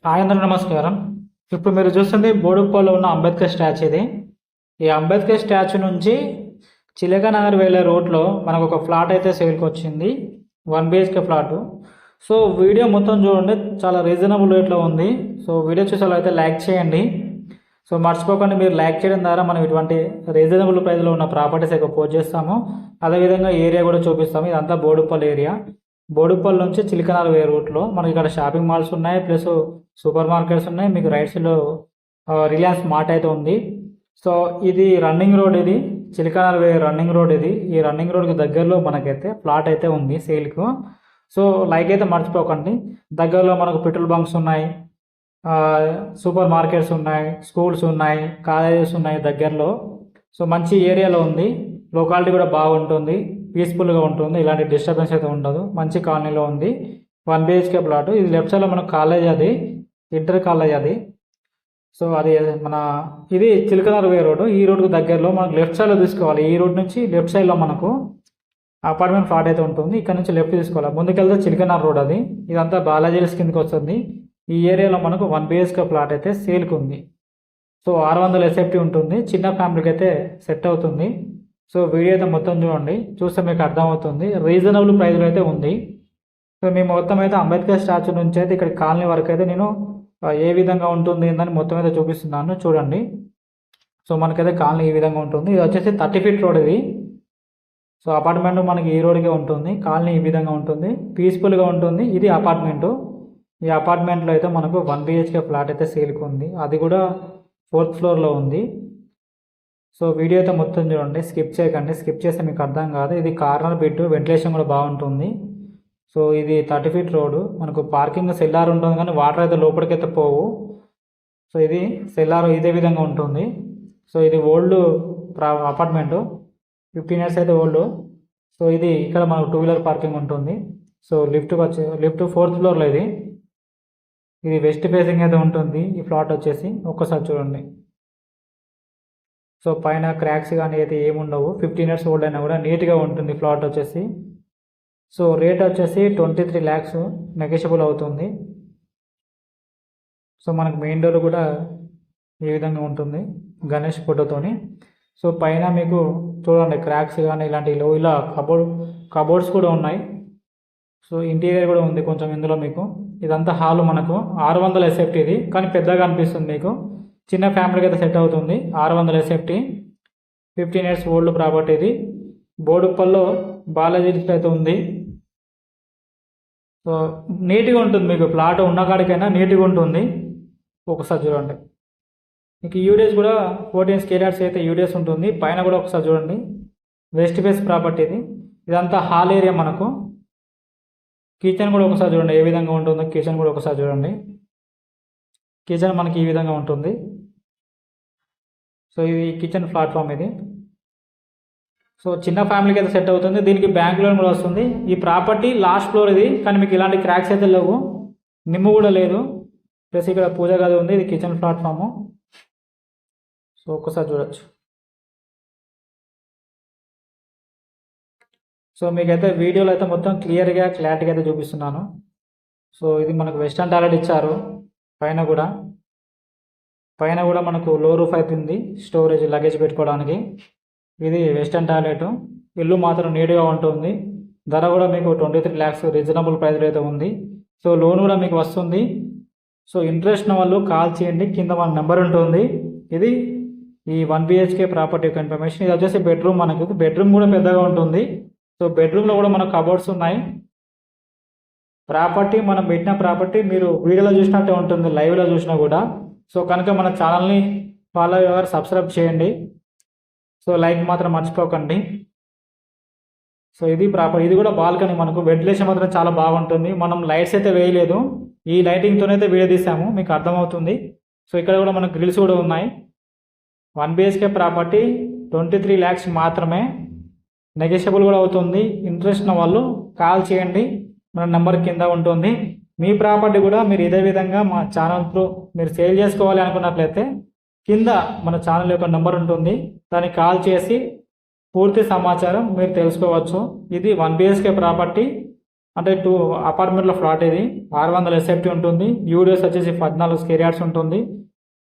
Hi అందరూ నమస్కారం. ఇప్పుడు మీరు చూస్తుంది బోడుప్పల్లో ఉన్న అంబేద్కర్ స్టాచ్యూ ఇది. ఈ అంబేద్కర్ స్టాచ్యూ నుంచి చిలకనగర్ వెళ్ళే రోడ్లో మనకు ఒక ఫ్లాట్ అయితే సేల్కి వచ్చింది, 1 BHK ఫ్లాటు. సో వీడియో మొత్తం చూడండి, చాలా రీజనబుల్ రేట్లో ఉంది. సో వీడియో చూసే అయితే లైక్ చేయండి. సో మర్చిపోకుండా మీరు లైక్ చేయడం ద్వారా మనం ఇటువంటి రీజనబుల్ ప్రైస్లో ఉన్న ప్రాపర్టీస్ ఎక్కువ పోస్ట్ చేస్తాము. అదేవిధంగా ఏరియా కూడా చూపిస్తాము. ఇదంతా బోడుప్పల్ ఏరియా. బోడుప్పల్ నుంచి చిలకనగర్ వే రూట్లో మనకి ఇక్కడ షాపింగ్ మాల్స్ ఉన్నాయి, ప్లస్ సూపర్ మార్కెట్స్ ఉన్నాయి. మీకు రైట్ సైడ్లో రిలయన్స్ మార్ట్ అయితే ఉంది. సో ఇది రన్నింగ్ రోడ్, ఇది చిలకనగర్ వే రన్నింగ్ రోడ్. ఇది ఈ రన్నింగ్ రోడ్కి దగ్గరలో మనకైతే ఫ్లాట్ అయితే ఉంది సేల్కు. సో లైక్ అయితే మర్చిపోకండి. దగ్గరలో మనకు పెట్రోల్ బంక్స్ ఉన్నాయి, సూపర్ మార్కెట్స్ ఉన్నాయి, స్కూల్స్ ఉన్నాయి, కాలేజెస్ ఉన్నాయి దగ్గరలో. సో మంచి ఏరియాలో ఉంది, లొకాలిటీ కూడా బాగుంటుంది, పీస్ఫుల్గా ఉంటుంది, ఇలాంటి డిస్టర్బెన్స్ అయితే ఉండదు. మంచి కాలనీలో ఉంది, 1 BHK ప్లాట్. ఇది లెఫ్ట్ సైడ్లో మనకు కాలేజ్, అది ఇంటర్ కాలేజ్ అది. సో అది మన ఇది చిలకనగర్ వే రోడ్డు. ఈ రోడ్డుకు దగ్గరలో మనకు లెఫ్ట్ సైడ్లో తీసుకోవాలి. ఈ రోడ్ నుంచి లెఫ్ట్ సైడ్లో మనకు అపార్ట్మెంట్ ఫ్లాట్ అయితే ఉంటుంది. ఇక్కడ నుంచి లెఫ్ట్ తీసుకోవాలి, ముందుకెళ్తే చిలకనగర్ రోడ్ అది. ఇదంతా బాలాజీస్ కిందకి వస్తుంది. ఈ ఏరియాలో మనకు 1 BHK ప్లాట్ అయితే సేల్కి ఉంది. సో 600 SFT ఉంటుంది, చిన్న ఫ్యామిలీకి అయితే సెట్ అవుతుంది. సో వీడియో అయితే మొత్తం చూడండి, చూస్తే మీకు అర్థమవుతుంది. రీజనబుల్ ప్రైస్లో అయితే ఉంది. సో మేము మొత్తం అయితే అంబేద్కర్ స్టాచ్యూ నుంచి అయితే ఇక్కడ కాలనీ వరకు అయితే నేను ఏ విధంగా ఉంటుంది ఏందని మొత్తం అయితే చూపిస్తున్నాను, చూడండి. సో మనకైతే కాలనీ ఈ విధంగా ఉంటుంది. ఇది వచ్చేసి 30 ఫీట్ రోడ్ ఇది. సో అపార్ట్మెంట్ మనకి ఈ రోడ్కే ఉంటుంది, కాలనీ ఈ విధంగా ఉంటుంది, పీస్ఫుల్గా ఉంటుంది. ఇది అపార్ట్మెంటు. ఈ అపార్ట్మెంట్లో అయితే మనకు 1 BHK ఫ్లాట్ అయితే సేల్కి ఉంది, అది కూడా 4th ఫ్లోర్లో ఉంది. సో వీడియో అయితే మొత్తం చూడండి, స్కిప్ చేయకండి. స్కిప్ చేస్తే మీకు అర్థం కాదు. ఇది కార్నర్ బిట్, వెంటిలేషన్ కూడా బాగుంటుంది. సో ఇది 30 ఫీట్ రోడ్డు. మనకు పార్కింగ్ సెల్లార్ ఉంటుంది, కానీ వాటర్ అయితే లోపలికైతే పోవు. సో ఇది సెల్లార్ ఇదే విధంగా ఉంటుంది. సో ఇది ఓల్డ్ అపార్ట్మెంటు, 15 years అయితే ఓల్డ్. సో ఇది ఇక్కడ మనకు 2 వీలర్ పార్కింగ్ ఉంటుంది. సో లిఫ్ట్ 4th ఫ్లోర్లో ఇది. ఇది వెస్ట్ ఫేసింగ్ అయితే ఉంటుంది ఈ ఫ్లాట్ వచ్చేసి. ఒక్కసారి చూడండి. సో పైన క్రాక్స్ కానీ అయితే ఏముండవు, 15 years ఓల్డ్ అయినా కూడా నీట్గా ఉంటుంది ఫ్లాట్ వచ్చేసి. సో రేట్ వచ్చేసి 23 lakhs నెగోషియబుల్ అవుతుంది. సో మనకు మెయిన్ డోర్ కూడా ఈ విధంగా ఉంటుంది గణేష్ ఫోటోతోని. సో పైన మీకు చూడండి క్రాక్స్ కానీ ఇలాంటి ఇలా కబోర్డ్స్ కూడా ఉన్నాయి. సో ఇంటీరియర్ కూడా ఉంది కొంచెం ఇందులో మీకు. ఇదంతా హాల్ మనకు 600 SFT ఇది, కానీ పెద్దగా అనిపిస్తుంది మీకు. చిన్న ఫ్యామిలీకి అయితే సెట్ అవుతుంది. 600 SFT, 15 years ఓల్డ్ ప్రాపర్టీ ఇది. బోడుప్పల్లో బాలాజీ అయితే ఉంది. సో నీట్గా ఉంటుంది మీకు, ప్లాట్ ఉన్న కాడికైనా నీట్గా ఉంటుంది. ఒకసారి చూడండి. మీకు యూడిఎస్ కూడా 14 square yards అయితే యూడిఎస్ ఉంటుంది. పైన కూడా ఒకసారి చూడండి, వెస్ట్ ఫేస్ ప్రాపర్టీ ఇది. ఇదంతా హాల్ ఏరియా మనకు. కిచెన్ కూడా ఒకసారి చూడండి ఏ విధంగా ఉంటుందో. కిచెన్ కూడా ఒకసారి చూడండి. కిచెన్ మనకి ఈ విధంగా ఉంటుంది. సో ఇది కిచెన్ ప్లాట్ఫామ్ ఇది. సో చిన్న ఫ్యామిలీకి అయితే సెట్ అవుతుంది. దీనికి బ్యాంక్ లోన్ కూడా వస్తుంది. ఈ ప్రాపర్టీ లాస్ట్ ఫ్లోర్ ఇది, కానీ మీకు ఇలాంటి క్రాక్స్ అయితే లేవు, నిమ్ము కూడా లేదు. ప్లస్ ఇక్కడ పూజ గది ఉంది. ఇది కిచెన్ ప్లాట్ఫాము. సో ఒక్కసారి చూడొచ్చు. సో మీకైతే వీడియోలో అయితే మొత్తం క్లియర్గా క్లారిటీగా అయితే చూపిస్తున్నాను. సో ఇది మనకు వెస్టర్న్ టాయిలెట్ ఇచ్చారు. పైన కూడా మనకు లో రూఫ్ అయితే ఉంది, స్టోరేజ్ లగేజ్ పెట్టుకోవడానికి. ఇది వెస్టర్న్ టాయిలెట్. ఇల్లు మాత్రం నీట్గా ఉంటుంది. ధర కూడా మీకు 23 lakhs రీజనబుల్ ప్రైస్లో అయితే ఉంది. సో లోన్ కూడా మీకు వస్తుంది. సో ఇంట్రెస్ట్ ఉన్న వాళ్ళు కాల్ చేయండి, కింద మన నెంబర్ ఉంటుంది. ఇది ఈ 1 BHK ప్రాపర్టీ యొక్క ఇన్ఫర్మేషన్. ఇది వచ్చేసి బెడ్రూమ్. మనకు బెడ్రూమ్ కూడా పెద్దగా ఉంటుంది. సో బెడ్రూమ్లో కూడా మనకు కబోర్డ్స్ ఉన్నాయి. ప్రాపర్టీ మనం పెట్టిన ప్రాపర్టీ మీరు వీడియోలో చూసినట్టే ఉంటుంది, లైవ్లో చూసినా కూడా. సో కనుక మన ఛానల్ని ఫాలో అయ్యేవారు సబ్స్క్రైబ్ చేయండి. సో లైక్ మాత్రం మర్చిపోకండి. సో ఇది ప్రాపర్టీ. ఇది కూడా బాల్కనీ. మనకు వెంటిలేషన్ మాత్రం చాలా బాగుంటుంది. మనం లైట్స్ అయితే వేయలేదు, ఈ లైటింగ్తోనైతే వీడియో తీసాము, మీకు అర్థమవుతుంది. సో ఇక్కడ కూడా మనకు గ్రిల్స్ కూడా ఉన్నాయి. 1 BHK ప్రాపర్టీ 23 lakhs మాత్రమే, నెగోషియబుల్ కూడా అవుతుంది. ఇంట్రెస్ట్ ఉన్న వాళ్ళు కాల్ చేయండి, మన నెంబర్ కింద ఉంటుంది. మీ ప్రాపర్టీ కూడా మీరు ఇదే విధంగా మా ఛానల్ త్రూ మీరు సేల్ చేసుకోవాలి అనుకున్నట్లయితే కింద మన ఛానల్ యొక్క నెంబర్ ఉంటుంది, దానికి కాల్ చేసి పూర్తి సమాచారం మీరు తెలుసుకోవచ్చు. ఇది 1 BHK ప్రాపర్టీ అంటే 2 అపార్ట్మెంట్ల ఫ్లాట్ ఇది. 600 ఎస్ఎఫ్టీ ఉంటుంది. యూడిఎస్ వచ్చేసి 14 స్క్వేర్ యార్డ్స్ ఉంటుంది.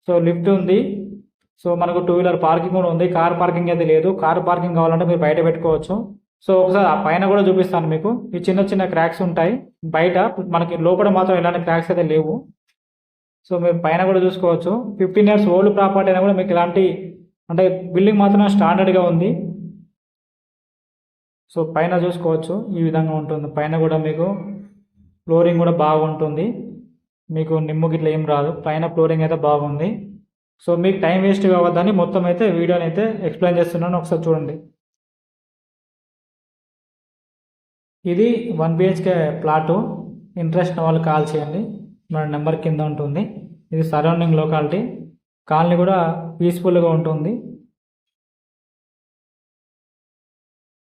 సో లిఫ్ట్ ఉంది. సో మనకు 2 వీలర్ పార్కింగ్ కూడా ఉంది. కార్ పార్కింగ్ అయితే లేదు. కార్ పార్కింగ్ కావాలంటే మీరు బయట పెట్టుకోవచ్చు. సో ఒకసారి ఆ పైన కూడా చూపిస్తాను మీకు. ఈ చిన్న చిన్న క్రాక్స్ ఉంటాయి బయట, మనకి లోపల మాత్రం ఎలాంటి క్రాక్స్ అయితే లేవు. సో మీరు పైన కూడా చూసుకోవచ్చు. 15 ఇయర్స్ ఓల్డ్ ప్రాపర్టీ అయినా కూడా మీకు ఇలాంటి అంటే బిల్డింగ్ మాత్రం స్టాండర్డ్గా ఉంది. సో పైన చూసుకోవచ్చు ఈ విధంగా ఉంటుంది. పైన కూడా మీకు ఫ్లోరింగ్ కూడా బాగుంటుంది. మీకు నిమ్ము గిట్ల ఏం రాదు. పైన ఫ్లోరింగ్ అయితే బాగుంది. సో మీకు టైం వేస్ట్ కావద్దని మొత్తం అయితే వీడియోని అయితే ఎక్స్ప్లెయిన్ చేస్తున్నాను. ఒకసారి చూడండి. ఇది 1 బిహెచ్కే ప్లాటు. ఇంట్రెస్ట్ ఉన్న వాళ్ళు కాల్ చేయండి. మన నెంబర్ కింద ఉంటుంది. ఇది సరౌండింగ్ లొకాలిటీ. కాలనీ కూడా పీస్ఫుల్గా ఉంటుంది.